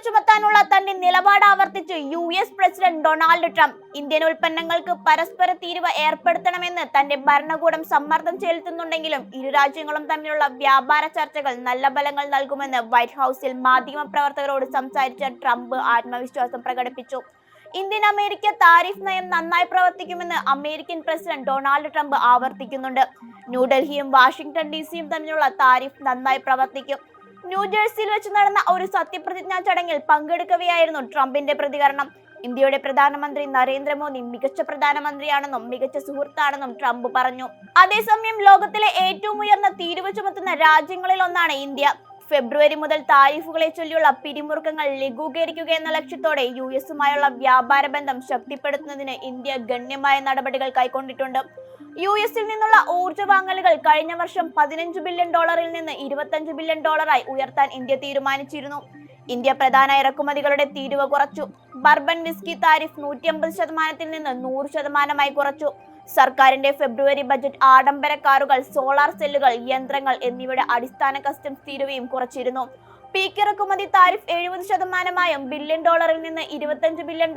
ചുമത്താനുള്ള തന്റെ നിലപാട് ആവർത്തിച്ച് US president Donald Trump. Indian ഉൽപ്പന്നങ്ങൾക്ക് പരസ്പര തീരുവ ഏർപ്പെടുത്തണമെന്ന് തന്റെ ഭരണകൂടം സമ്മർദ്ദം ചെലുത്തുന്നുണ്ടെങ്കിലും ഇരു രാജ്യങ്ങളും തമ്മിലുള്ള വ്യാപാര ചർച്ചകൾ നല്ല ഫലങ്ങൾ നൽകുമെന്ന് വൈറ്റ് ഹൌസിൽ മാധ്യമപ്രവർത്തകരോട് സംസാരിച്ച ട്രംപ് ആത്മവിശ്വാസം പ്രകടിപ്പിച്ചു. ഇന്ത്യൻ അമേരിക്ക താരിഫ് നയം നന്നായി പ്രവർത്തിക്കുമെന്ന് അമേരിക്കൻ പ്രസിഡന്റ് ഡൊണാൾഡ് ട്രംപ് ആവർത്തിക്കുന്നുണ്ട്. ന്യൂഡൽഹിയും വാഷിംഗ്ടൺ DC-യും തമ്മിലുള്ള താരിഫ് നന്നായി പ്രവർത്തിക്കും. ന്യൂജേഴ്സിയിൽ വെച്ച് നടന്ന ഒരു സത്യപ്രതിജ്ഞാ ചടങ്ങിൽ പങ്കെടുക്കവെയായിരുന്നു ട്രംപിന്റെ പ്രതികരണം. ഇന്ത്യയുടെ പ്രധാനമന്ത്രി നരേന്ദ്രമോദി മികച്ച പ്രധാനമന്ത്രിയാണെന്നും മികച്ച സുഹൃത്താണെന്നും ട്രംപ് പറഞ്ഞു. അതേസമയം ലോകത്തിലെ ഏറ്റവും ഉയർന്ന തീരുവ ചുമത്തുന്ന രാജ്യങ്ങളിൽ ഒന്നാണ് ഇന്ത്യ. ഫെബ്രുവരി മുതൽ താരിഫുകളെ ചൊല്ലിയുള്ള പിരിമുറുക്കങ്ങൾ ലഘൂകരിക്കുക എന്ന ലക്ഷ്യത്തോടെ US-ഉമായുള്ള വ്യാപാര ബന്ധം ശക്തിപ്പെടുത്തുന്നതിന് ഇന്ത്യ ഗണ്യമായ നടപടികൾ കൈക്കൊണ്ടിട്ടുണ്ട്. US-ൽ നിന്നുള്ള ഊർജ്ജ വാങ്ങലുകൾ കഴിഞ്ഞ വർഷം $15 ബില്യൺ നിന്ന് $25 ബില്യൺ ഉയർത്താൻ ഇന്ത്യ തീരുമാനിച്ചിരുന്നു. ഇന്ത്യ പ്രധാന ഇറക്കുമതികളുടെ തീരുവ കുറച്ചു. ബർബൺ വിസ്കി താരിഫ് 150% നിന്ന് 100% കുറച്ചു. സർക്കാരിന്റെ ഫെബ്രുവരി ബജറ്റ് ആഡംബര കാറുകൾ, സോളാർ സെല്ലുകൾ, യന്ത്രങ്ങൾ എന്നിവയുടെ അടിസ്ഥാന കസ്റ്റംസ് തീരുവയും കുറച്ചിരുന്നു. പീക്ക് ഇറക്കുമതി താരിഫ് 70%-ആയും ബില്യൺ നിന്ന് $25 ബില്യൺ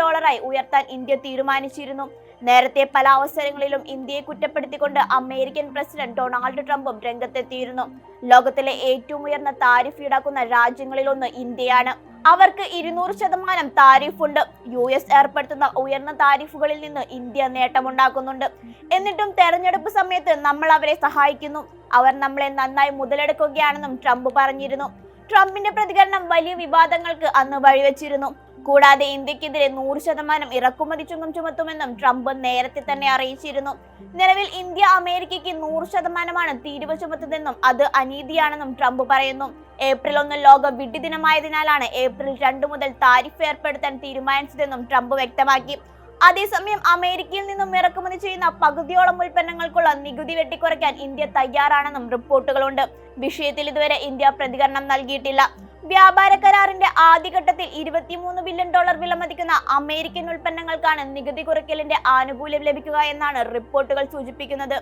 ഉയർത്താൻ ഇന്ത്യ തീരുമാനിച്ചിരുന്നു. നേരത്തെ പല അവസരങ്ങളിലും ഇന്ത്യയെ കുറ്റപ്പെടുത്തിക്കൊണ്ട് അമേരിക്കൻ പ്രസിഡന്റ് ഡൊണാൾഡ് ട്രംപും രംഗത്തെത്തിയിരുന്നു. ലോകത്തിലെ ഏറ്റവും ഉയർന്ന താരിഫ് ഈടാക്കുന്ന രാജ്യങ്ങളിലൊന്ന് ഇന്ത്യയാണ്. അവർക്ക് 200% താരിഫ് ഉണ്ട്. US ഏർപ്പെടുത്തുന്ന ഉയർന്ന താരിഫുകളിൽ നിന്ന് ഇന്ത്യ നേട്ടമുണ്ടാക്കുന്നുണ്ട്. എന്നിട്ടും തെരഞ്ഞെടുപ്പ് സമയത്ത് നമ്മൾ അവരെ സഹായിക്കുന്നു. അവർ നമ്മളെ നന്നായി മുതലെടുക്കുകയാണെന്നും ട്രംപ് പറഞ്ഞിരുന്നു. ട്രംപിന്റെ പ്രതികരണം വലിയ വിവാദങ്ങൾക്ക് അന്ന് വഴിവെച്ചിരുന്നു. കൂടാതെ ഇന്ത്യക്കെതിരെ 100% ഇറക്കുമതി ചുങ്കം ചുമത്തുമെന്നും ട്രംപ് നേരത്തെ തന്നെ അറിയിച്ചിരുന്നു. നിലവിൽ ഇന്ത്യ അമേരിക്കയ്ക്ക് 100%-ആണ് തീരുവ ചുമത്തുന്നതെന്നും അത് അനീതിയാണെന്നും ട്രംപ് പറയുന്നു. ഏപ്രിൽ 1 ലോക വിഡ്ഢി ദിനമായതിനാലാണ് ഏപ്രിൽ 2 മുതൽ താരിഫ് ഏർപ്പെടുത്താൻ തീരുമാനിച്ചതെന്നും ട്രംപ് വ്യക്തമാക്കി. അതേസമയം അമേരിക്കയിൽ നിന്നും ഇറക്കുമതി ചെയ്യുന്ന പകുതിയോളം ഉൽപ്പന്നങ്ങൾക്കുള്ള നികുതി വെട്ടിക്കുറയ്ക്കാൻ ഇന്ത്യ തയ്യാറാണെന്നും റിപ്പോർട്ടുകളുണ്ട്. വിഷയത്തിൽ ഇതുവരെ ഇന്ത്യ പ്രതികരണം നൽകിയിട്ടില്ല. വ്യാപാര കരാറിന്റെ ആദ്യഘട്ടത്തിൽ $23 ബില്യൺ വിലമതിക്കുന്ന അമേരിക്കൻ ഉൽപ്പന്നങ്ങൾക്കാണ് നികുതി കുറയ്ക്കലിന്റെ ആനുകൂല്യം ലഭിക്കുക എന്നാണ് റിപ്പോർട്ടുകൾ സൂചിപ്പിക്കുന്നത്.